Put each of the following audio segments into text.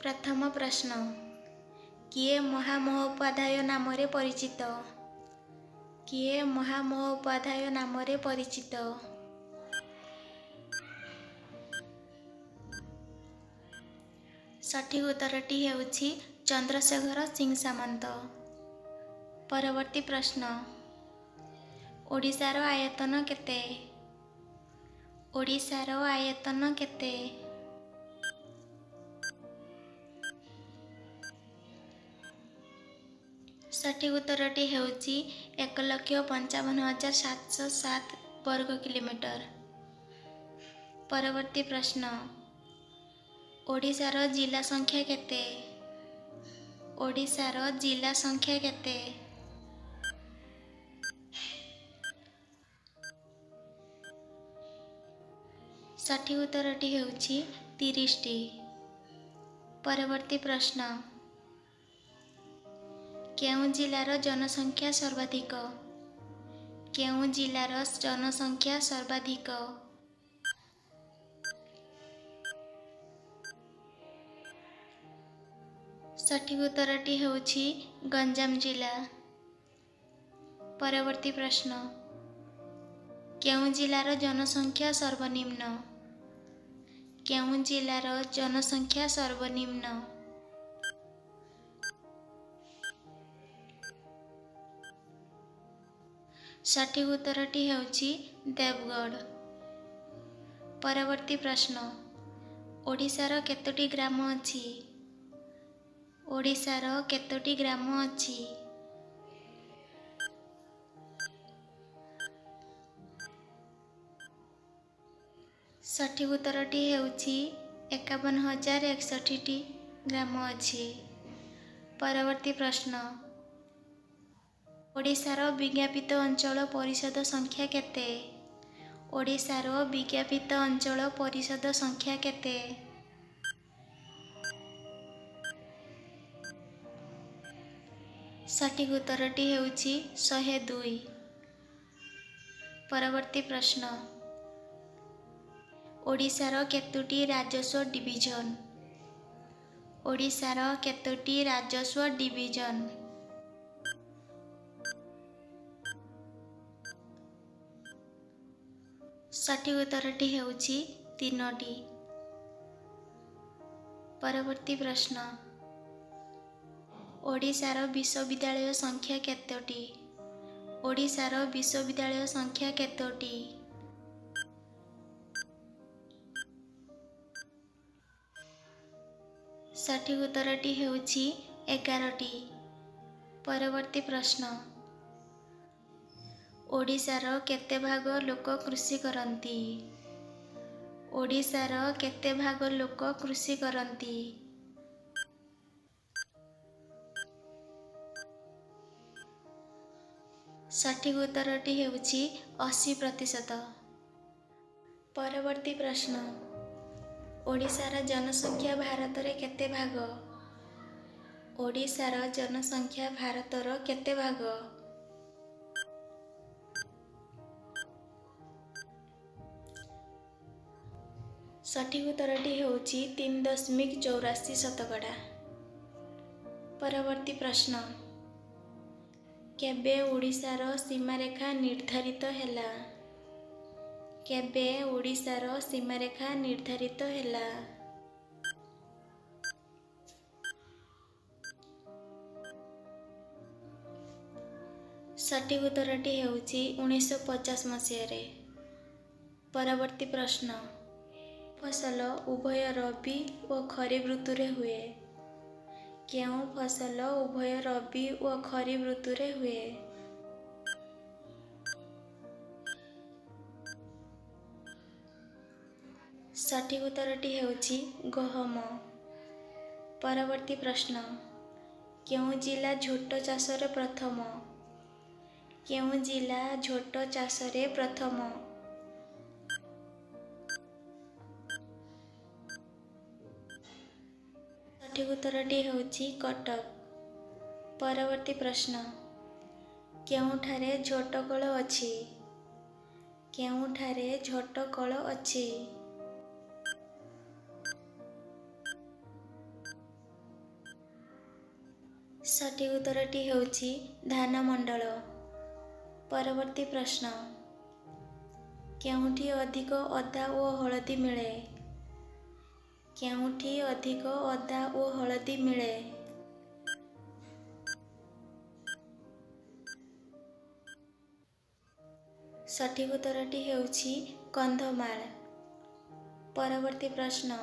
प्रथम प्रश्न, किए महामहोपाध्याय नाम परिचित? किए महामहोपाध्याय नाम परिचित? सठिक उत्तरटी हेउछि चंद्रशेखर सिंह सामंत। परवर्ती प्रश्न, ओडिशार आयतन केते? ओडिशार आयतन केते? सठिक उत्तरटी हेउछि 1,55,707 वर्ग किलोमीटर। परवर्ती प्रश्न, ओडिशार जिला संख्या केते? ओडिशार जिला संख्या केते? सठिक उत्तरटी हेउछि 30टी। परवर्ती प्रश्न, केउं जिलार जनसंख्या सर्वाधिक? केउं जिलार जनसंख्या सर्वाधिक? सठिक उत्तरटी हेउछि गंजाम जिला। परवर्ती प्रश्न, केउं जिलार जनसंख्या सर्वनिम्न? केउं जिलार जनसंख्या सर्वनिम्न? सठिक उत्तरटी हेउछि देवगढ़। परवर्ती प्रश्न, ओडिशार केतोटी ग्राम अछि? ओडिशार केतोटी ग्राम अछि? सठिक उत्तरटी हेउछि 51,061टी ग्राम अछि। परवर्ती प्रश्न, ओडिशार विज्ञापित अंचल परिषद संख्या केते? ओडिशार विज्ञापित अंचल परिषद संख्या केते? सठिक उत्तरटी हेउछि 102। परवर्ती प्रश्न, ओडिशार केतोटी राजस्व डिविजन? ओडिशार केतोटी राजस्व डिविजन? सठिक उत्तरटी हेउछि 3टी। परवर्ती प्रश्न, ओडिशार विश्वविद्यालय संख्या केतोटी? ओडिशार विश्वविद्यालय संख्या केतोटी? सठिक उत्तरटी हेउछि 11टी। परवर्ती प्रश्न, ओडिशार केते भाग लोक कृषि करंती? ओडिशार केते भाग लोक कृषि करंती? सठिक उत्तरटी हेउछि 80%। परवर्ती प्रश्न, ओडिशार जनसंख्या भारतर केते भाग? ओडिशार जनसंख्या भारतर केते भाग? सठिक उत्तरटी हेउछि 3.84%। परवर्ती प्रश्न, केबे ओडिशार सीमारेखा निर्धारित हैला? केबे ओडिशार सीमारेखा निर्धारित हैला? सठिक उत्तरटी हेउछि 1950 मसीहारे। परवर्ती प्रश्न, फसल उभय रबी और खरीफ ऋतुरे हुए? केउं फसल उभय रबी और खरीफ ऋतुरे हुए? सठिक उत्तरटी हेउछि गहम। परवर्ती प्रश्न, केउं जिला झोट चाषरे प्रथम? केउं जिला झोट चाषरे प्रथम? सठिक उत्तरटी हेउछि कटक। परवर्ती प्रश्न, केउंठारे झोट कल अछि? केउंठारे झोट कल अछि? ସଠିକ୍ ଉତ୍ତରଟି ହେଉଛି ଧାନମଣ୍ଡଳ। ପରବର୍ତ୍ତୀ ପ୍ରଶ୍ନ, କେଉଁଠି ଅଧିକ ଅଦା ଓ ହଳଦୀ ମିଳେ? କେଉଁଠି ଅଧିକ ଅଦା ଓ ହଳଦୀ ମିଳେ? ସଠିକ୍ ଉତ୍ତରଟି ହେଉଛି କନ୍ଧମାଳ। ପରବର୍ତ୍ତୀ ପ୍ରଶ୍ନ,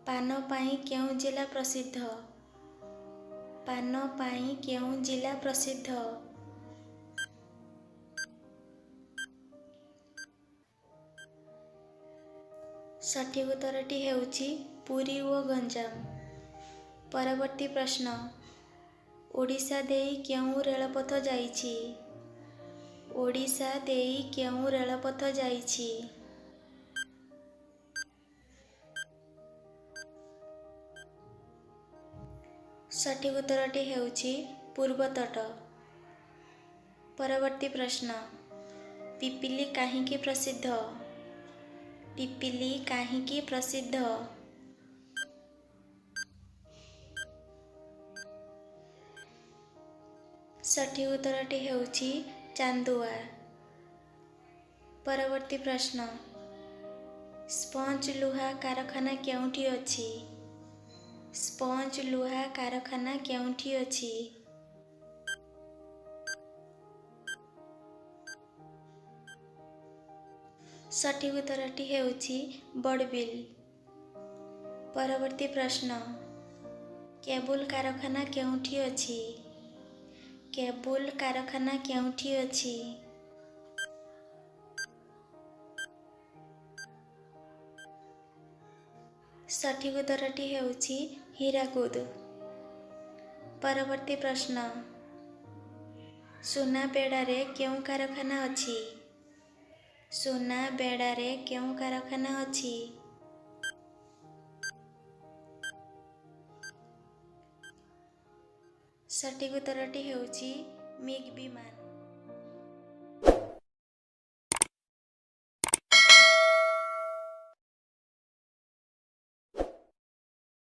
ପାନ ପାଇଁ କେଉଁ ଜିଲ୍ଲା ପ୍ରସିଦ୍ଧ? ପାନ ପାଇଁ କେଉଁ ଜିଲ୍ଲା ପ୍ରସିଦ୍ଧ? ସଠିକ୍ ଉତ୍ତରଟି ହେଉଛି ପୁରୀ ଓ ଗଞ୍ଜାମ। ପରବର୍ତ୍ତୀ ପ୍ରଶ୍ନ, ଓଡ଼ିଶା ଦେଇ କେଉଁ ରେଳପଥ ଯାଇଛି? ଓଡ଼ିଶା ଦେଇ କେଉଁ ରେଳପଥ ଯାଇଛି? ସଠିକ୍ ଉତ୍ତରଟି ହେଉଛି ପୂର୍ବତଟ। ପରବର୍ତ୍ତୀ ପ୍ରଶ୍ନ, ପିପିଲି କାହିଁକି ପ୍ରସିଦ୍ଧ? ପିପିଲି କାହିଁକି ପ୍ରସିଦ୍ଧ? ସଠିକ୍ ଉତ୍ତରଟି ହେଉଛି ଚାନ୍ଦୁଆ। ପରବର୍ତ୍ତୀ ପ୍ରଶ୍ନ, ସ୍ପଞ୍ଜ ଲୁହା କାରଖାନା କେଉଁଠି ଅଛି? ସ୍ପଞ୍ଜ ଲୁହା କାରଖାନା କେଉଁଠି ଅଛି? ସଠିକ୍ ଉତ୍ତରଟି ହେଉଛି ବଡ଼ବିଲ। ପରବର୍ତ୍ତୀ ପ୍ରଶ୍ନ, କେବୁଲ କାରଖାନା କେଉଁଠି ଅଛି? କେବୁଲ କାରଖାନା କେଉଁଠି ଅଛି? ସଠିକ୍ ଉତ୍ତରଟି ହେଉଛି ହୀରାକୁଦ। ପରବର୍ତ୍ତୀ ପ୍ରଶ୍ନ, ସୁନାବେଡ଼ାରେ କେଉଁ କାରଖାନା ଅଛି? ସୁନାବେଡ଼ାରେ କେଉଁ କାରଖାନା ଅଛି? ସଠିକ୍ ଉତ୍ତରଟି ହେଉଛି ମିଗ୍ ବିମାନ।